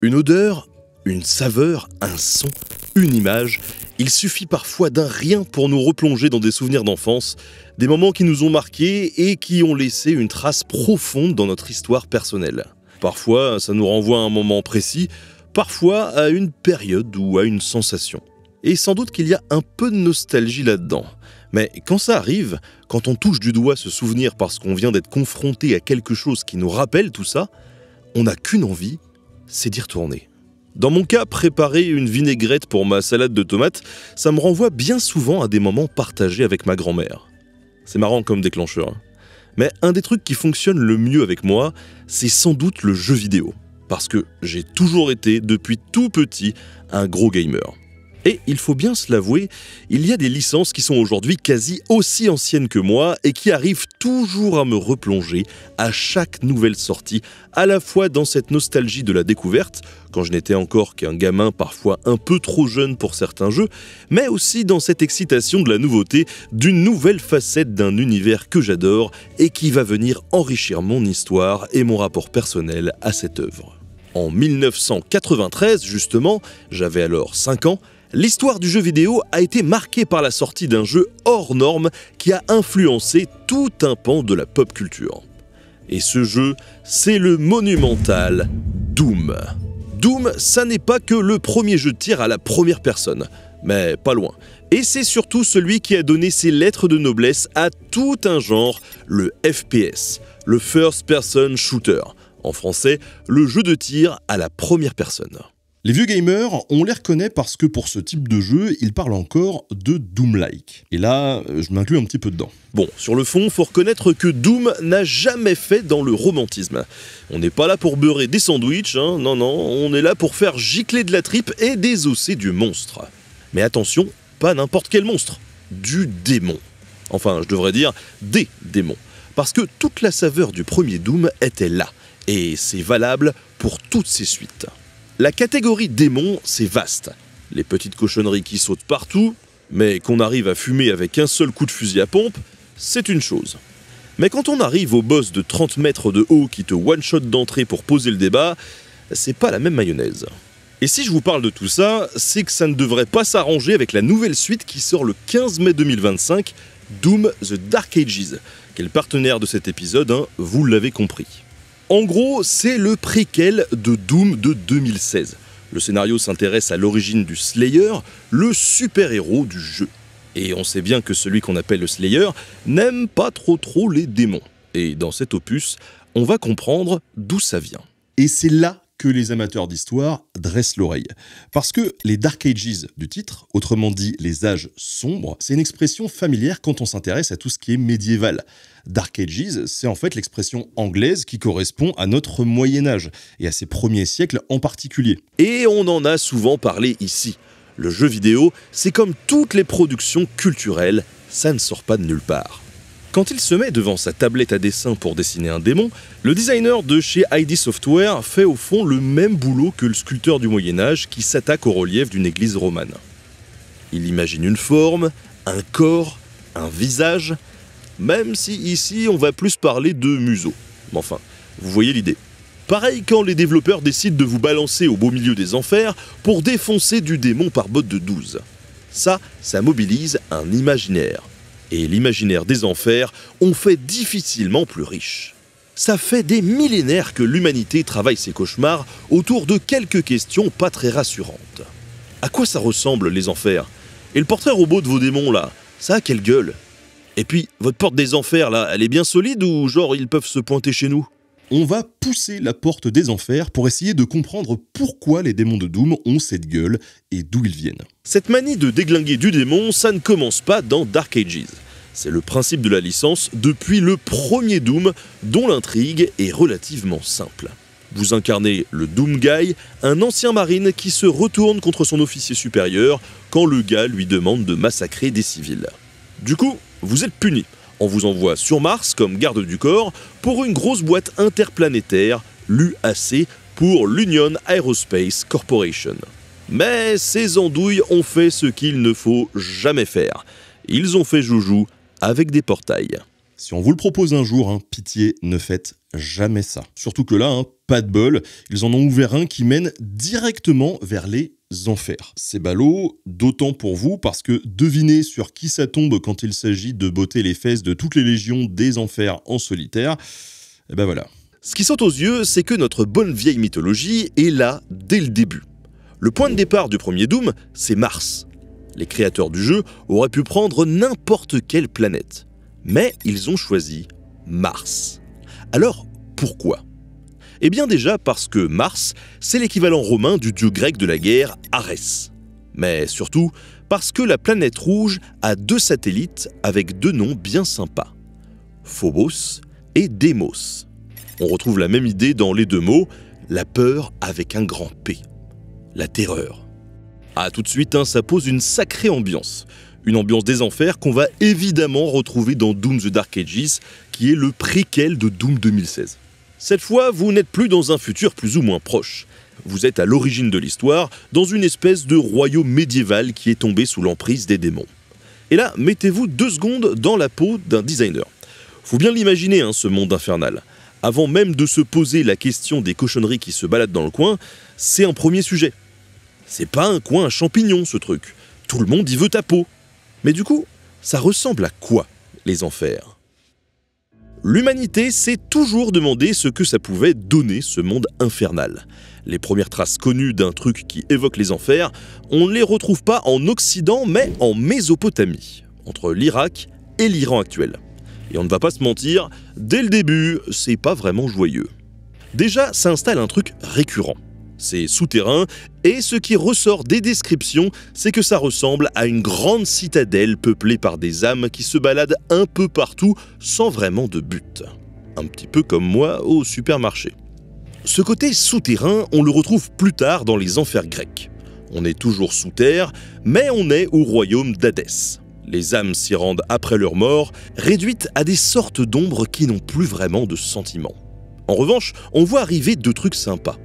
Une odeur, une saveur, un son, une image, il suffit parfois d'un rien pour nous replonger dans des souvenirs d'enfance, des moments qui nous ont marqués et qui ont laissé une trace profonde dans notre histoire personnelle. Parfois, ça nous renvoie à un moment précis, parfois à une période ou à une sensation. Et sans doute qu'il y a un peu de nostalgie là-dedans. Mais quand ça arrive, quand on touche du doigt ce souvenir parce qu'on vient d'être confronté à quelque chose qui nous rappelle tout ça, on n'a qu'une envie, c'est d'y retourner. Dans mon cas, préparer une vinaigrette pour ma salade de tomates, ça me renvoie bien souvent à des moments partagés avec ma grand-mère. C'est marrant comme déclencheur. Mais un des trucs qui fonctionne le mieux avec moi, c'est sans doute le jeu vidéo. Parce que j'ai toujours été, depuis tout petit, un gros gamer. Et il faut bien se l'avouer, il y a des licences qui sont aujourd'hui quasi aussi anciennes que moi et qui arrivent toujours à me replonger à chaque nouvelle sortie, à la fois dans cette nostalgie de la découverte, quand je n'étais encore qu'un gamin parfois un peu trop jeune pour certains jeux, mais aussi dans cette excitation de la nouveauté, d'une nouvelle facette d'un univers que j'adore et qui va venir enrichir mon histoire et mon rapport personnel à cette œuvre. En 1993, justement, j'avais alors 5 ans, l'histoire du jeu vidéo a été marquée par la sortie d'un jeu hors norme qui a influencé tout un pan de la pop culture. Et ce jeu, c'est le monumental Doom. Doom, ça n'est pas que le premier jeu de tir à la première personne, mais pas loin. Et c'est surtout celui qui a donné ses lettres de noblesse à tout un genre, le FPS, le First Person Shooter. En français, le jeu de tir à la première personne. Les vieux gamers, on les reconnaît parce que pour ce type de jeu, ils parlent encore de Doom-like. Et là, je m'inclus un petit peu dedans. Bon, sur le fond, faut reconnaître que Doom n'a jamais fait dans le romantisme. On n'est pas là pour beurrer des sandwichs, hein, non, on est là pour faire gicler de la tripe et désosser du monstre. Mais attention, pas n'importe quel monstre, du démon. Enfin, je devrais dire des démons. Parce que toute la saveur du premier Doom était là, et c'est valable pour toutes ses suites. La catégorie démon, c'est vaste. Les petites cochonneries qui sautent partout, mais qu'on arrive à fumer avec un seul coup de fusil à pompe, c'est une chose. Mais quand on arrive au boss de 30 mètres de haut qui te one-shot d'entrée pour poser le débat, c'est pas la même mayonnaise. Et si je vous parle de tout ça, c'est que ça ne devrait pas s'arranger avec la nouvelle suite qui sort le 15 mai 2025, Doom The Dark Ages, qui est le partenaire de cet épisode, hein, vous l'avez compris. En gros, c'est le préquel de Doom de 2016. Le scénario s'intéresse à l'origine du Slayer, le super-héros du jeu. Et on sait bien que celui qu'on appelle le Slayer n'aime pas trop les démons. Et dans cet opus, on va comprendre d'où ça vient. Et c'est là que les amateurs d'histoire dressent l'oreille. Parce que les Dark Ages du titre, autrement dit les âges sombres, c'est une expression familière quand on s'intéresse à tout ce qui est médiéval. Dark Ages, c'est en fait l'expression anglaise qui correspond à notre Moyen-Âge, et à ses premiers siècles en particulier. Et on en a souvent parlé ici. Le jeu vidéo, c'est comme toutes les productions culturelles, ça ne sort pas de nulle part. Quand il se met devant sa tablette à dessin pour dessiner un démon, le designer de chez ID Software fait au fond le même boulot que le sculpteur du Moyen-Âge qui s'attaque au relief d'une église romane. Il imagine une forme, un corps, un visage, même si ici on va plus parler de museau. Mais enfin, vous voyez l'idée. Pareil quand les développeurs décident de vous balancer au beau milieu des enfers pour défoncer du démon par botte de 12. Ça mobilise un imaginaire. Et l'imaginaire des enfers, on fait difficilement plus riche. Ça fait des millénaires que l'humanité travaille ses cauchemars autour de quelques questions pas très rassurantes. À quoi ça ressemble les enfers? Et le portrait robot de vos démons là, ça a quelle gueule? Et puis, votre porte des enfers là, elle est bien solide ou genre ils peuvent se pointer chez nous? On va pousser la porte des enfers pour essayer de comprendre pourquoi les démons de Doom ont cette gueule et d'où ils viennent. Cette manie de déglinguer du démon, ça ne commence pas dans Dark Ages. C'est le principe de la licence depuis le premier Doom, dont l'intrigue est relativement simple. Vous incarnez le Doom Guy, un ancien marine qui se retourne contre son officier supérieur quand le gars lui demande de massacrer des civils. Du coup, vous êtes puni. On vous envoie sur Mars comme garde du corps pour une grosse boîte interplanétaire, l'UAC, pour l'Union Aerospace Corporation. Mais ces andouilles ont fait ce qu'il ne faut jamais faire. Ils ont fait joujou avec des portails. Si on vous le propose un jour, pitié, ne faites jamais ça. Surtout que là, pas de bol, ils en ont ouvert un qui mène directement vers les enfers. C'est ballot, d'autant pour vous, parce que devinez sur qui ça tombe quand il s'agit de botter les fesses de toutes les légions des enfers en solitaire. Et ben voilà. Ce qui saute aux yeux, c'est que notre bonne vieille mythologie est là dès le début. Le point de départ du premier Doom, c'est Mars. Les créateurs du jeu auraient pu prendre n'importe quelle planète, mais ils ont choisi Mars. Alors, pourquoi ? Eh bien déjà parce que Mars, c'est l'équivalent romain du dieu grec de la guerre, Arès. Mais surtout parce que la planète rouge a 2 satellites avec 2 noms bien sympas. Phobos et Démos. On retrouve la même idée dans les 2 mots, la peur avec un grand P. La terreur. Ah, tout de suite, ça pose une sacrée ambiance. Une ambiance des enfers qu'on va évidemment retrouver dans Doom The Dark Ages, qui est le préquel de Doom 2016. Cette fois, vous n'êtes plus dans un futur plus ou moins proche. Vous êtes à l'origine de l'histoire, dans une espèce de royaume médiéval qui est tombé sous l'emprise des démons. Et là, mettez-vous 2 secondes dans la peau d'un designer. Faut bien l'imaginer, ce monde infernal. Avant même de se poser la question des cochonneries qui se baladent dans le coin, c'est un premier sujet. C'est pas un coin à champignons, ce truc. Tout le monde y veut ta peau. Mais du coup, ça ressemble à quoi, les enfers ? L'humanité s'est toujours demandé ce que ça pouvait donner ce monde infernal. Les premières traces connues d'un truc qui évoque les enfers, on ne les retrouve pas en Occident mais en Mésopotamie, entre l'Irak et l'Iran actuel. Et on ne va pas se mentir, dès le début, c'est pas vraiment joyeux. Déjà, ça installe un truc récurrent. C'est souterrain, et ce qui ressort des descriptions, c'est que ça ressemble à une grande citadelle peuplée par des âmes qui se baladent un peu partout sans vraiment de but. Un petit peu comme moi au supermarché. Ce côté souterrain, on le retrouve plus tard dans les enfers grecs. On est toujours sous terre, mais on est au royaume d'Hadès. Les âmes s'y rendent après leur mort, réduites à des sortes d'ombres qui n'ont plus vraiment de sentiments. En revanche, on voit arriver 2 trucs sympas.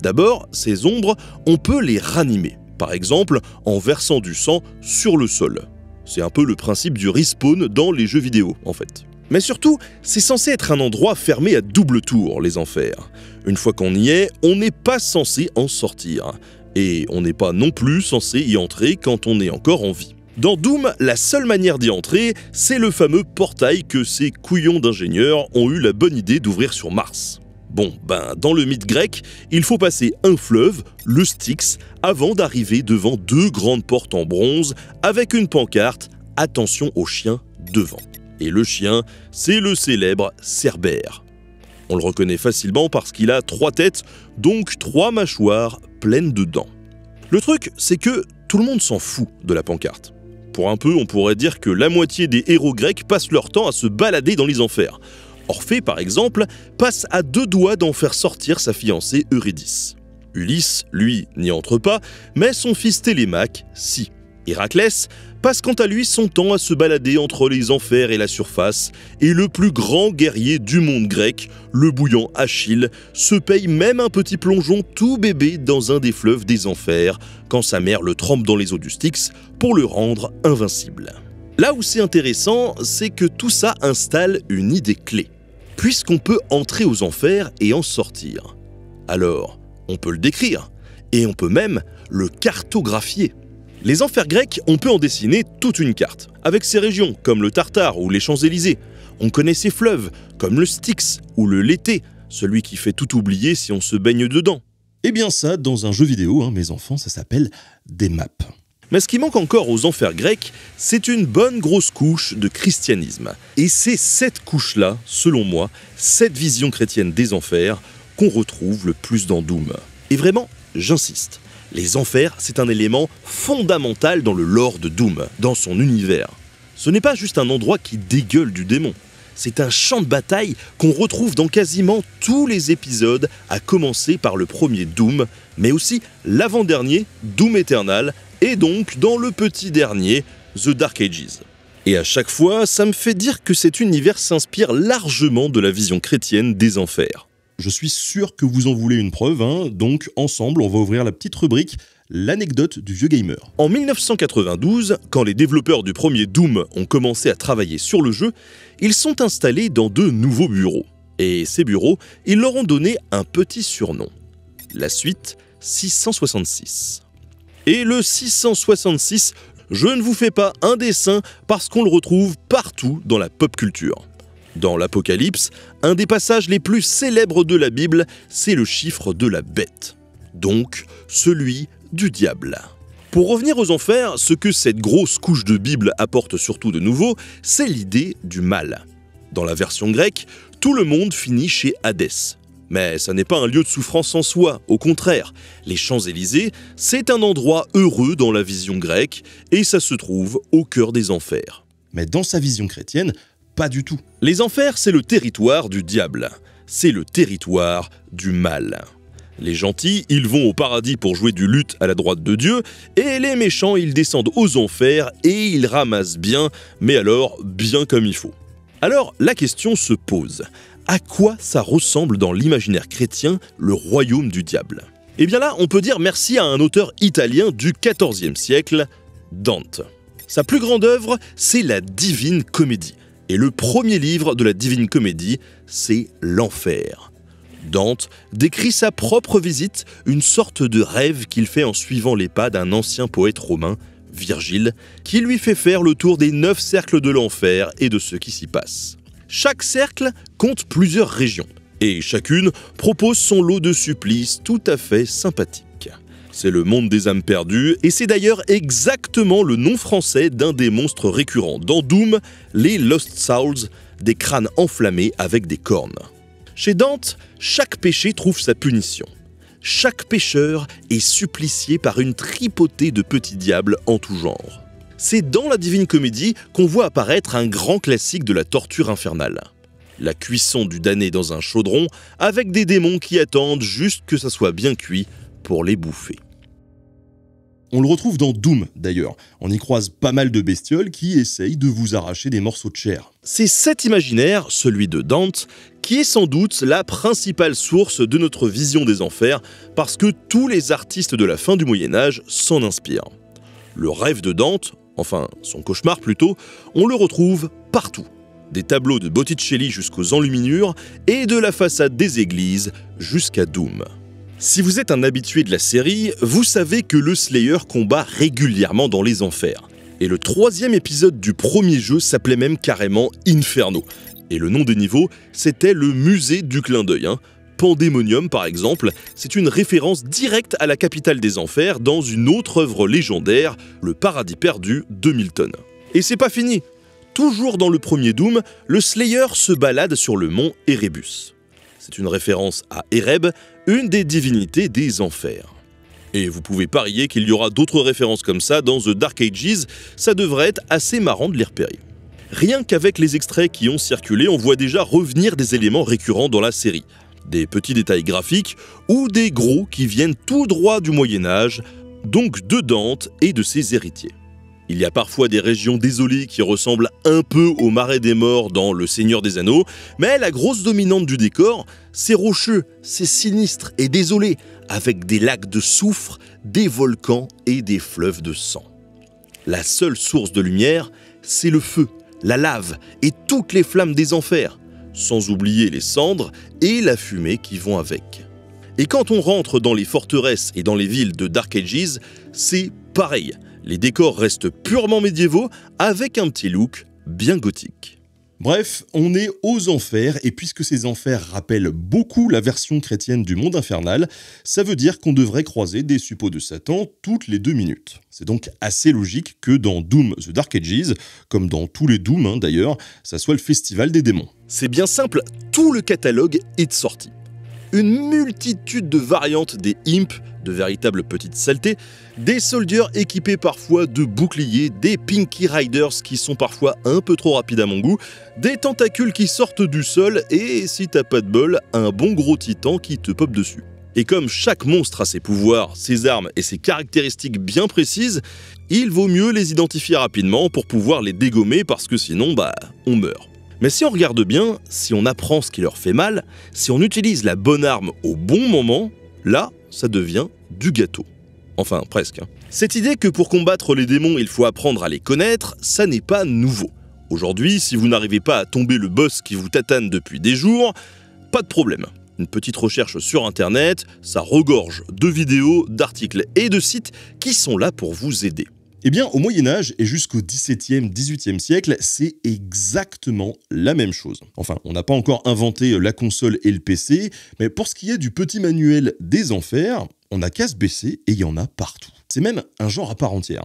D'abord, ces ombres, on peut les ranimer, par exemple en versant du sang sur le sol. C'est un peu le principe du respawn dans les jeux vidéo, en fait. Mais surtout, c'est censé être un endroit fermé à double tour, les enfers. Une fois qu'on y est, on n'est pas censé en sortir. Et on n'est pas non plus censé y entrer quand on est encore en vie. Dans Doom, la seule manière d'y entrer, c'est le fameux portail que ces couillons d'ingénieurs ont eu la bonne idée d'ouvrir sur Mars. Bon, dans le mythe grec, il faut passer un fleuve, le Styx, avant d'arriver devant 2 grandes portes en bronze avec une pancarte « Attention au chien devant ». Et le chien, c'est le célèbre Cerbère. On le reconnaît facilement parce qu'il a 3 têtes, donc 3 mâchoires pleines de dents. Le truc, c'est que tout le monde s'en fout de la pancarte. Pour un peu, on pourrait dire que la moitié des héros grecs passent leur temps à se balader dans les enfers. Orphée, par exemple, passe à 2 doigts d'en faire sortir sa fiancée Eurydice. Ulysse, lui, n'y entre pas, mais son fils Télémaque, si. Héraclès passe quant à lui son temps à se balader entre les enfers et la surface, et le plus grand guerrier du monde grec, le bouillant Achille, se paye même un petit plongeon tout bébé dans un des fleuves des enfers, quand sa mère le trempe dans les eaux du Styx pour le rendre invincible. Là où c'est intéressant, c'est que tout ça installe une idée clé. Puisqu'on peut entrer aux enfers et en sortir. Alors, on peut le décrire, et on peut même le cartographier. Les enfers grecs, on peut en dessiner toute une carte, avec ses régions, comme le Tartare ou les Champs-Élysées. On connaît ses fleuves, comme le Styx ou le Léthé, celui qui fait tout oublier si on se baigne dedans. Eh bien ça, dans un jeu vidéo, mes enfants, ça s'appelle des maps. Mais ce qui manque encore aux enfers grecs, c'est une bonne grosse couche de christianisme. Et c'est cette couche-là, selon moi, cette vision chrétienne des enfers, qu'on retrouve le plus dans Doom. Et vraiment, j'insiste, les enfers, c'est un élément fondamental dans le lore de Doom, dans son univers. Ce n'est pas juste un endroit qui dégueule du démon. C'est un champ de bataille qu'on retrouve dans quasiment tous les épisodes, à commencer par le premier Doom, mais aussi l'avant-dernier, Doom Eternal, et donc dans le petit dernier, The Dark Ages. Et à chaque fois, ça me fait dire que cet univers s'inspire largement de la vision chrétienne des enfers. Je suis sûr que vous en voulez une preuve, donc ensemble, on va ouvrir la petite rubrique « L'anecdote du vieux gamer ». En 1992, quand les développeurs du premier Doom ont commencé à travailler sur le jeu, ils sont installés dans de nouveaux bureaux. Et ces bureaux, ils leur ont donné un petit surnom. La suite 666. Et le 666, je ne vous fais pas un dessin parce qu'on le retrouve partout dans la pop culture. Dans l'Apocalypse, un des passages les plus célèbres de la Bible, c'est le chiffre de la bête. Donc, celui du diable. Pour revenir aux enfers, ce que cette grosse couche de Bible apporte surtout de nouveau, c'est l'idée du mal. Dans la version grecque, tout le monde finit chez Hadès. Mais ça n'est pas un lieu de souffrance en soi, au contraire. Les Champs-Élysées, c'est un endroit heureux dans la vision grecque, et ça se trouve au cœur des enfers. Mais dans sa vision chrétienne, pas du tout. Les enfers, c'est le territoire du diable. C'est le territoire du mal. Les gentils, ils vont au paradis pour jouer du luth à la droite de Dieu, et les méchants, ils descendent aux enfers et ils ramassent bien, mais alors bien comme il faut. Alors, la question se pose. À quoi ça ressemble dans l'imaginaire chrétien, le royaume du diable? Eh bien là, on peut dire merci à un auteur italien du XIVe siècle, Dante. Sa plus grande œuvre, c'est la Divine Comédie. Et le premier livre de la Divine Comédie, c'est l'Enfer. Dante décrit sa propre visite, une sorte de rêve qu'il fait en suivant les pas d'un ancien poète romain, Virgile, qui lui fait faire le tour des 9 cercles de l'enfer et de ce qui s'y passe. Chaque cercle compte plusieurs régions, et chacune propose son lot de supplices tout à fait sympathiques. C'est le monde des âmes perdues, et c'est d'ailleurs exactement le nom français d'un des monstres récurrents dans Doom, les Lost Souls, des crânes enflammés avec des cornes. Chez Dante, chaque péché trouve sa punition. Chaque pécheur est supplicié par une tripotée de petits diables en tout genre. C'est dans la Divine Comédie qu'on voit apparaître un grand classique de la torture infernale. La cuisson du damné dans un chaudron avec des démons qui attendent juste que ça soit bien cuit pour les bouffer. On le retrouve dans Doom d'ailleurs. On y croise pas mal de bestioles qui essayent de vous arracher des morceaux de chair. C'est cet imaginaire, celui de Dante, qui est sans doute la principale source de notre vision des enfers, parce que tous les artistes de la fin du Moyen-Âge s'en inspirent. Le rêve de Dante, enfin son cauchemar plutôt, on le retrouve partout. Des tableaux de Botticelli jusqu'aux enluminures et de la façade des églises jusqu'à Doom. Si vous êtes un habitué de la série, vous savez que le Slayer combat régulièrement dans les enfers. Et le 3e épisode du premier jeu s'appelait même carrément Inferno. Et le nom des niveaux, c'était le musée du clin d'œil. Pandemonium, par exemple, c'est une référence directe à la capitale des enfers dans une autre œuvre légendaire, le Paradis perdu de Milton. Et c'est pas fini. Toujours dans le premier Doom, le Slayer se balade sur le mont Erebus. C'est une référence à Ereb, une des divinités des enfers. Et vous pouvez parier qu'il y aura d'autres références comme ça dans The Dark Ages, ça devrait être assez marrant de les repérer. Rien qu'avec les extraits qui ont circulé, on voit déjà revenir des éléments récurrents dans la série. Des petits détails graphiques ou des gros qui viennent tout droit du Moyen-Âge, donc de Dante et de ses héritiers. Il y a parfois des régions désolées qui ressemblent un peu au Marais des Morts dans Le Seigneur des Anneaux, mais la grosse dominante du décor, c'est rocheux, c'est sinistre et désolé, avec des lacs de soufre, des volcans et des fleuves de sang. La seule source de lumière, c'est le feu, la lave et toutes les flammes des enfers, sans oublier les cendres et la fumée qui vont avec. Et quand on rentre dans les forteresses et dans les villes de Dark Ages, c'est pareil. Les décors restent purement médiévaux avec un petit look bien gothique. Bref, on est aux enfers, et puisque ces enfers rappellent beaucoup la version chrétienne du monde infernal, ça veut dire qu'on devrait croiser des suppôts de Satan toutes les 2 minutes. C'est donc assez logique que dans Doom The Dark Ages, comme dans tous les Doom d'ailleurs, ça soit le festival des démons. C'est bien simple, tout le catalogue est sorti. Une multitude de variantes des imps, de véritables petites saletés, des soldiers équipés parfois de boucliers, des Pinky Riders qui sont parfois un peu trop rapides à mon goût, des tentacules qui sortent du sol et, si t'as pas de bol, un bon gros titan qui te pop dessus. Et comme chaque monstre a ses pouvoirs, ses armes et ses caractéristiques bien précises, il vaut mieux les identifier rapidement pour pouvoir les dégommer parce que sinon, on meurt. Mais si on regarde bien, si on apprend ce qui leur fait mal, si on utilise la bonne arme au bon moment, là, ça devient du gâteau. Enfin, presque. Cette idée que pour combattre les démons, il faut apprendre à les connaître, ça n'est pas nouveau. Aujourd'hui, si vous n'arrivez pas à tomber le boss qui vous tatane depuis des jours, pas de problème. Une petite recherche sur internet, ça regorge de vidéos, d'articles et de sites qui sont là pour vous aider. Eh bien, au Moyen-Âge et jusqu'au XVIIe, XVIIIe siècle, c'est exactement la même chose. Enfin, on n'a pas encore inventé la console et le PC, mais pour ce qui est du petit manuel des enfers, on n'a qu'à se baisser et il y en a partout. C'est même un genre à part entière.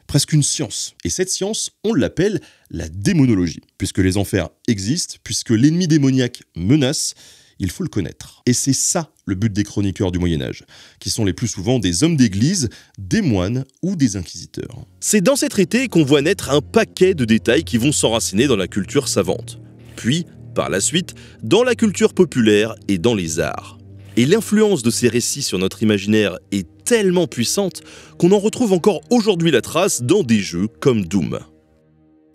Presque une science. Et cette science, on l'appelle la démonologie. Puisque les enfers existent, puisque l'ennemi démoniaque menace, il faut le connaître. Et c'est ça le but des chroniqueurs du Moyen-Âge, qui sont les plus souvent des hommes d'église, des moines ou des inquisiteurs. C'est dans ces traités qu'on voit naître un paquet de détails qui vont s'enraciner dans la culture savante. Puis, par la suite, dans la culture populaire et dans les arts. Et l'influence de ces récits sur notre imaginaire est tellement puissante qu'on en retrouve encore aujourd'hui la trace dans des jeux comme Doom.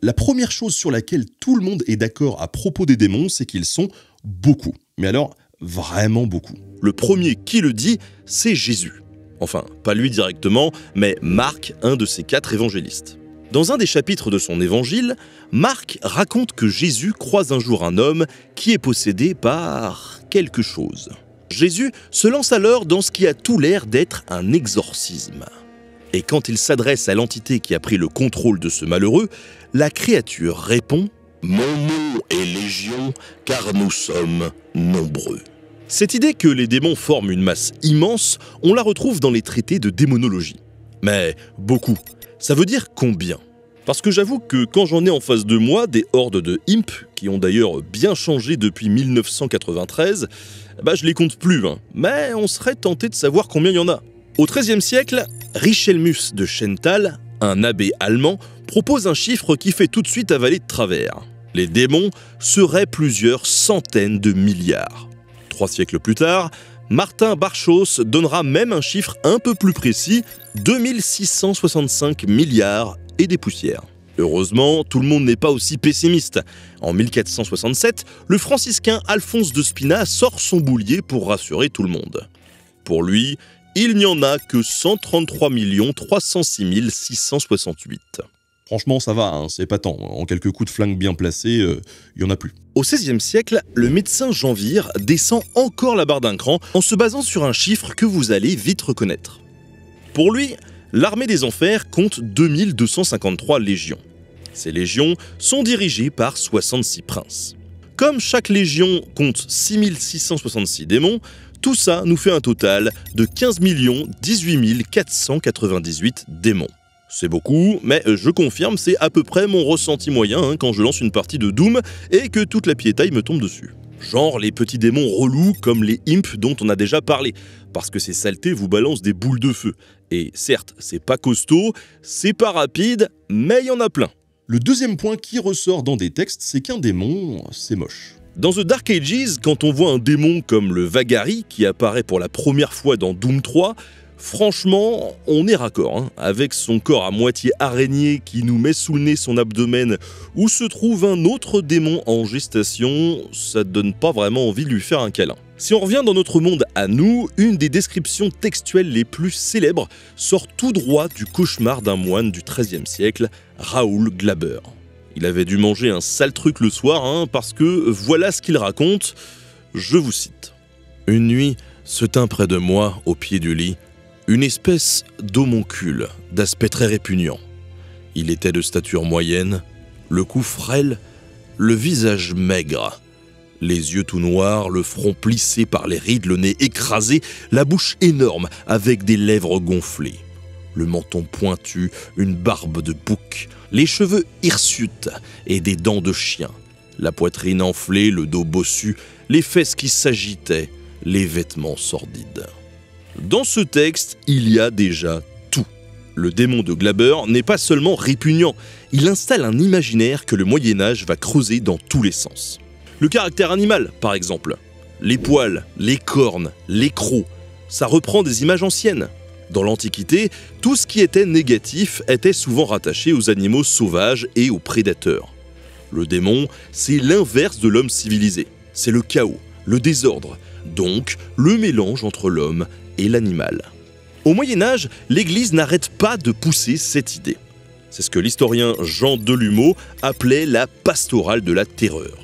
La première chose sur laquelle tout le monde est d'accord à propos des démons, c'est qu'ils sont beaucoup. Mais alors, vraiment beaucoup. Le premier qui le dit, c'est Jésus. Enfin, pas lui directement, mais Marc, un de ses 4 évangélistes. Dans un des chapitres de son évangile, Marc raconte que Jésus croise un jour un homme qui est possédé par quelque chose. Jésus se lance alors dans ce qui a tout l'air d'être un exorcisme. Et quand il s'adresse à l'entité qui a pris le contrôle de ce malheureux, la créature répond « Mon nom est Légion, car nous sommes nombreux ». Cette idée que les démons forment une masse immense, on la retrouve dans les traités de démonologie. Mais beaucoup, ça veut dire combien? Parce que j'avoue que quand j'en ai en face de moi des hordes de imps, qui ont d'ailleurs bien changé depuis 1993, je les compte plus, mais on serait tenté de savoir combien il y en a. Au XIIIe siècle, Richelmus de Schenthal, un abbé allemand, propose un chiffre qui fait tout de suite avaler de travers. Les démons seraient plusieurs centaines de milliards. 3 siècles plus tard, Martin Barchos donnera même un chiffre un peu plus précis, 2665 milliards et des poussières. Heureusement, tout le monde n'est pas aussi pessimiste. En 1467, le franciscain Alphonse de Spina sort son boulier pour rassurer tout le monde. Pour lui, il n'y en a que 133 306 668. Franchement, ça va, c'est pas tant. En quelques coups de flingue bien placés, il y en a plus. Au XVIe siècle, le médecin Jean Vire descend encore la barre d'un cran en se basant sur un chiffre que vous allez vite reconnaître. Pour lui, l'armée des enfers compte 2253 légions. Ces légions sont dirigées par 66 princes. Comme chaque légion compte 6666 démons, tout ça nous fait un total de 15 18 498 démons. C'est beaucoup, mais je confirme, c'est à peu près mon ressenti moyen quand je lance une partie de Doom et que toute la piétaille me tombe dessus. Genre les petits démons relous comme les imps dont on a déjà parlé, parce que ces saletés vous balancent des boules de feu. Et certes, c'est pas costaud, c'est pas rapide, mais il y en a plein. Le deuxième point qui ressort dans des textes, c'est qu'un démon, c'est moche. Dans The Dark Ages, quand on voit un démon comme le Vagari qui apparaît pour la première fois dans Doom 3, franchement, on est raccord, avec son corps à moitié araignée qui nous met sous le nez son abdomen où se trouve un autre démon en gestation, ça donne pas vraiment envie de lui faire un câlin. Si on revient dans notre monde à nous, une des descriptions textuelles les plus célèbres sort tout droit du cauchemar d'un moine du XIIIe siècle, Raoul Glaber. Il avait dû manger un sale truc le soir, parce que voilà ce qu'il raconte, je vous cite. « Une nuit se tint près de moi, au pied du lit, une espèce d'homoncule, d'aspect très répugnant. Il était de stature moyenne, le cou frêle, le visage maigre, les yeux tout noirs, le front plissé par les rides, le nez écrasé, la bouche énorme avec des lèvres gonflées, le menton pointu, une barbe de bouc, les cheveux hirsutes et des dents de chien, la poitrine enflée, le dos bossu, les fesses qui s'agitaient, les vêtements sordides. » Dans ce texte, il y a déjà tout. Le démon de Glaber n'est pas seulement répugnant, il installe un imaginaire que le Moyen-Âge va creuser dans tous les sens. Le caractère animal, par exemple. Les poils, les cornes, les crocs, ça reprend des images anciennes. Dans l'Antiquité, tout ce qui était négatif était souvent rattaché aux animaux sauvages et aux prédateurs. Le démon, c'est l'inverse de l'homme civilisé. C'est le chaos, le désordre, donc le mélange entre l'homme et l'animal. Au Moyen-Âge, l'Église n'arrête pas de pousser cette idée. C'est ce que l'historien Jean Delumeau appelait la pastorale de la terreur.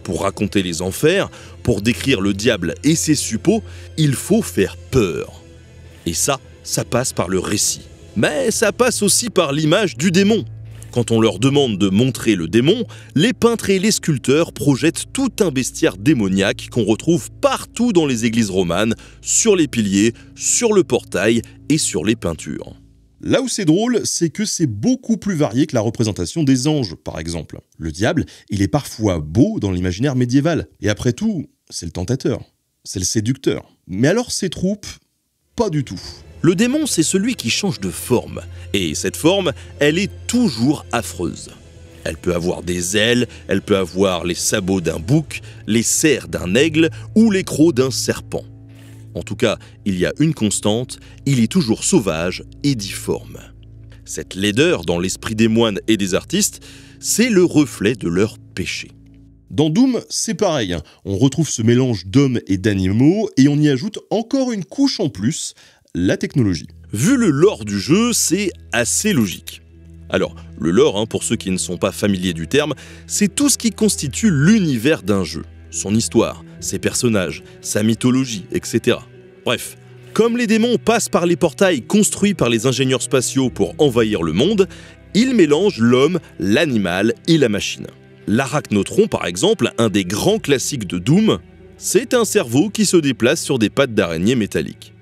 Pour raconter les enfers, pour décrire le diable et ses suppôts, il faut faire peur. Et ça passe par le récit. Mais ça passe aussi par l'image du démon. Quand on leur demande de montrer le démon, les peintres et les sculpteurs projettent tout un bestiaire démoniaque qu'on retrouve partout dans les églises romanes, sur les piliers, sur le portail et sur les peintures. Là où c'est drôle, c'est que c'est beaucoup plus varié que la représentation des anges, par exemple. Le diable, il est parfois beau dans l'imaginaire médiéval. Et après tout, c'est le tentateur, c'est le séducteur. Mais alors ces troupes, pas du tout. Le démon, c'est celui qui change de forme. Et cette forme, elle est toujours affreuse. Elle peut avoir des ailes, elle peut avoir les sabots d'un bouc, les serres d'un aigle ou les crocs d'un serpent. En tout cas, il y a une constante, il est toujours sauvage et difforme. Cette laideur dans l'esprit des moines et des artistes, c'est le reflet de leur péché. Dans Doom, c'est pareil, on retrouve ce mélange d'hommes et d'animaux et on y ajoute encore une couche en plus, la technologie. Vu le lore du jeu, c'est assez logique. Alors, le lore, pour ceux qui ne sont pas familiers du terme, c'est tout ce qui constitue l'univers d'un jeu. Son histoire, ses personnages, sa mythologie, etc. Bref, comme les démons passent par les portails construits par les ingénieurs spatiaux pour envahir le monde, ils mélangent l'homme, l'animal et la machine. L'Arachnotron, par exemple, un des grands classiques de Doom, c'est un cerveau qui se déplace sur des pattes d'araignée métalliques.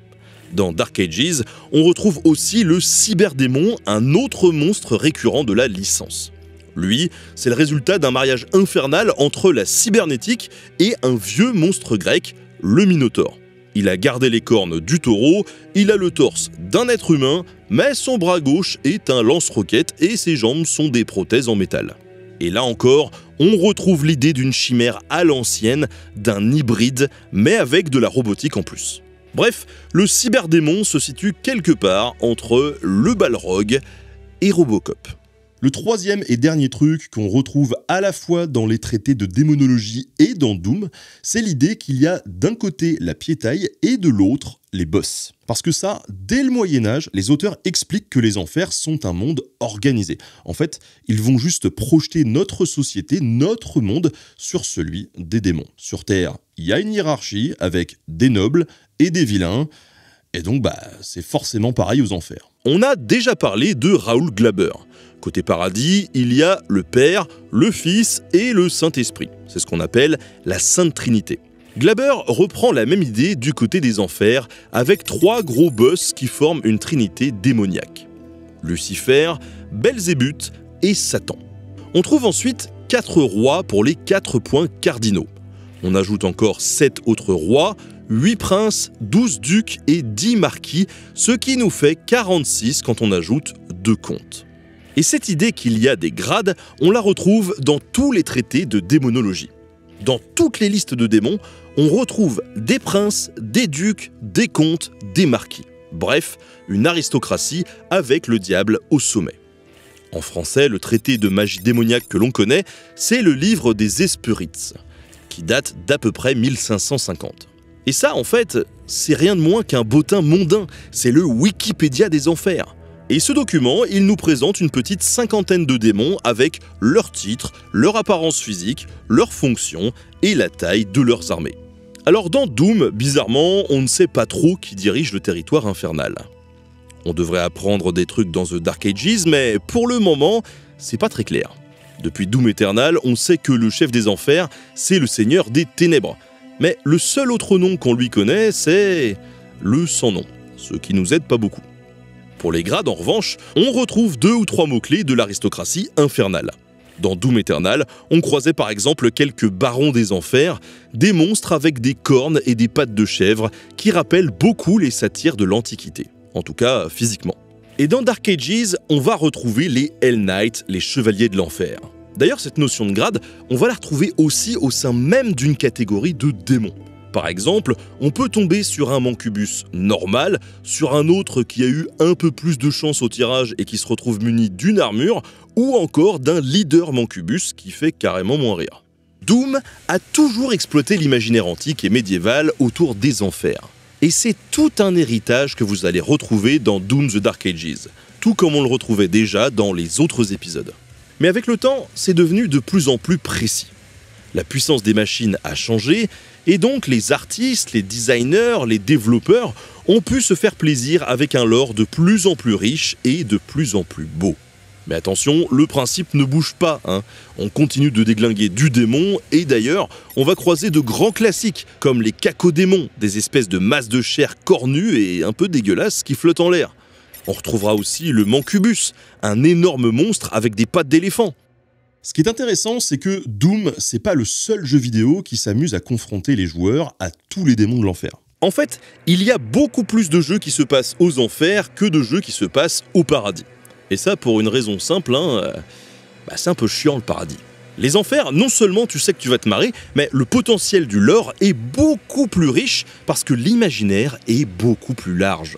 Dans Dark Ages, on retrouve aussi le cyberdémon, un autre monstre récurrent de la licence. Lui, c'est le résultat d'un mariage infernal entre la cybernétique et un vieux monstre grec, le Minotaure. Il a gardé les cornes du taureau, il a le torse d'un être humain, mais son bras gauche est un lance-roquette et ses jambes sont des prothèses en métal. Et là encore, on retrouve l'idée d'une chimère à l'ancienne, d'un hybride, mais avec de la robotique en plus. Bref, le cyberdémon se situe quelque part entre le Balrog et Robocop. Le troisième et dernier truc qu'on retrouve à la fois dans les traités de démonologie et dans Doom, c'est l'idée qu'il y a d'un côté la piétaille et de l'autre les boss. Parce que ça, dès le Moyen-Âge, les auteurs expliquent que les enfers sont un monde organisé. En fait, ils vont juste projeter notre société, notre monde, sur celui des démons. Sur Terre, il y a une hiérarchie avec des nobles et des vilains, et donc c'est forcément pareil aux enfers. On a déjà parlé de Raoul Glaber. Côté paradis, il y a le Père, le Fils et le Saint-Esprit. C'est ce qu'on appelle la Sainte Trinité. Glaber reprend la même idée du côté des enfers, avec 3 gros boss qui forment une trinité démoniaque. Lucifer, Belzébuth et Satan. On trouve ensuite 4 rois pour les 4 points cardinaux. On ajoute encore 7 autres rois, 8 princes, 12 ducs et 10 marquis, ce qui nous fait 46 quand on ajoute 2 comtes. Et cette idée qu'il y a des grades, on la retrouve dans tous les traités de démonologie. Dans toutes les listes de démons, on retrouve des princes, des ducs, des comtes, des marquis. Bref, une aristocratie avec le diable au sommet. En français, le traité de magie démoniaque que l'on connaît, c'est le livre des Hesperides, qui date d'à peu près 1550. Et ça, en fait, c'est rien de moins qu'un bottin mondain, c'est le Wikipédia des enfers. Et ce document, il nous présente une petite 50aine de démons avec leur titre, leur apparence physique, leurs fonctions et la taille de leurs armées. Alors dans Doom, bizarrement, on ne sait pas trop qui dirige le territoire infernal. On devrait apprendre des trucs dans The Dark Ages, mais pour le moment, c'est pas très clair. Depuis Doom Eternal, on sait que le chef des enfers, c'est le Seigneur des Ténèbres. Mais le seul autre nom qu'on lui connaît, c'est le sans-nom, ce qui nous aide pas beaucoup. Pour les grades, en revanche, on retrouve 2 ou 3 mots-clés de l'aristocratie infernale. Dans Doom Eternal, on croisait par exemple quelques barons des enfers, des monstres avec des cornes et des pattes de chèvre qui rappellent beaucoup les satyres de l'Antiquité, en tout cas physiquement. Et dans Dark Ages, on va retrouver les Hell Knights, les chevaliers de l'enfer. D'ailleurs, cette notion de grade, on va la retrouver aussi au sein même d'une catégorie de démons. Par exemple, on peut tomber sur un mancubus normal, sur un autre qui a eu un peu plus de chance au tirage et qui se retrouve muni d'une armure, ou encore d'un leader mancubus qui fait carrément moins rire. Doom a toujours exploité l'imaginaire antique et médiéval autour des enfers. Et c'est tout un héritage que vous allez retrouver dans Doom The Dark Ages, tout comme on le retrouvait déjà dans les autres épisodes. Mais avec le temps, c'est devenu de plus en plus précis. La puissance des machines a changé, et donc les artistes, les designers, les développeurs ont pu se faire plaisir avec un lore de plus en plus riche et de plus en plus beau. Mais attention, le principe ne bouge pas, hein. On continue de déglinguer du démon, et d'ailleurs, on va croiser de grands classiques, comme les cacodémons, des espèces de masses de chair cornues et un peu dégueulasses qui flottent en l'air. On retrouvera aussi le Mancubus, un énorme monstre avec des pattes d'éléphant. Ce qui est intéressant, c'est que Doom, c'est pas le seul jeu vidéo qui s'amuse à confronter les joueurs à tous les démons de l'enfer. En fait, il y a beaucoup plus de jeux qui se passent aux enfers que de jeux qui se passent au paradis. Et ça pour une raison simple, c'est un peu chiant le paradis. Les enfers, non seulement tu sais que tu vas te marrer, mais le potentiel du lore est beaucoup plus riche parce que l'imaginaire est beaucoup plus large.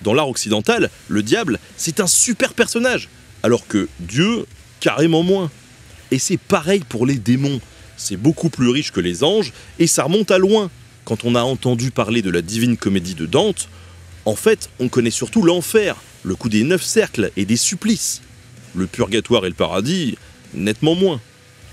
Dans l'art occidental, le diable, c'est un super personnage, alors que Dieu, carrément moins. Et c'est pareil pour les démons, c'est beaucoup plus riche que les anges, et ça remonte à loin. Quand on a entendu parler de la Divine Comédie de Dante, en fait, on connaît surtout l'enfer, le coup des 9 cercles et des supplices. Le purgatoire et le paradis, nettement moins.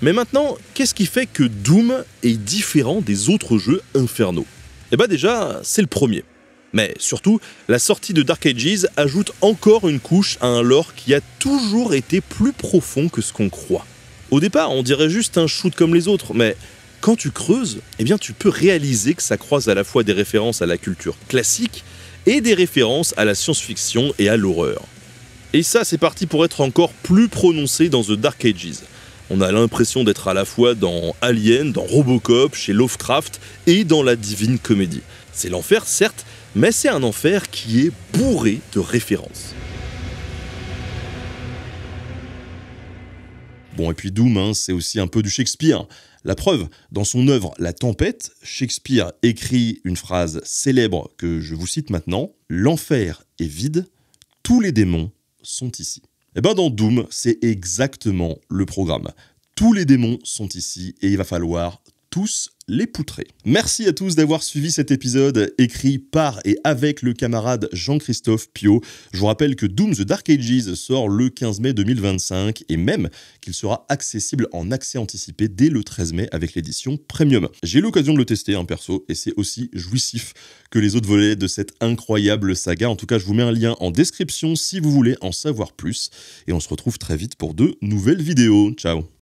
Mais maintenant, qu'est-ce qui fait que Doom est différent des autres jeux infernaux? Eh ben déjà, c'est le premier. Mais surtout, la sortie de Dark Ages ajoute encore une couche à un lore qui a toujours été plus profond que ce qu'on croit. Au départ, on dirait juste un shoot comme les autres, mais quand tu creuses, eh bien tu peux réaliser que ça croise à la fois des références à la culture classique et des références à la science-fiction et à l'horreur. Et ça, c'est parti pour être encore plus prononcé dans The Dark Ages. On a l'impression d'être à la fois dans Alien, dans Robocop, chez Lovecraft et dans la Divine Comédie. C'est l'enfer, certes, mais c'est un enfer qui est bourré de références. Bon, et puis Doom, c'est aussi un peu du Shakespeare. La preuve, dans son œuvre La Tempête, Shakespeare écrit une phrase célèbre que je vous cite maintenant. « L'enfer est vide, tous les démons sont ici ». Et bien dans Doom, c'est exactement le programme. Tous les démons sont ici et il va falloir tous les poutrer. Merci à tous d'avoir suivi cet épisode écrit par et avec le camarade Jean-Christophe Piot. Je vous rappelle que Doom The Dark Ages sort le 15 mai 2025 et même qu'il sera accessible en accès anticipé dès le 13 mai avec l'édition Premium. J'ai eu l'occasion de le tester perso et c'est aussi jouissif que les autres volets de cette incroyable saga. En tout cas, je vous mets un lien en description si vous voulez en savoir plus et on se retrouve très vite pour de nouvelles vidéos. Ciao!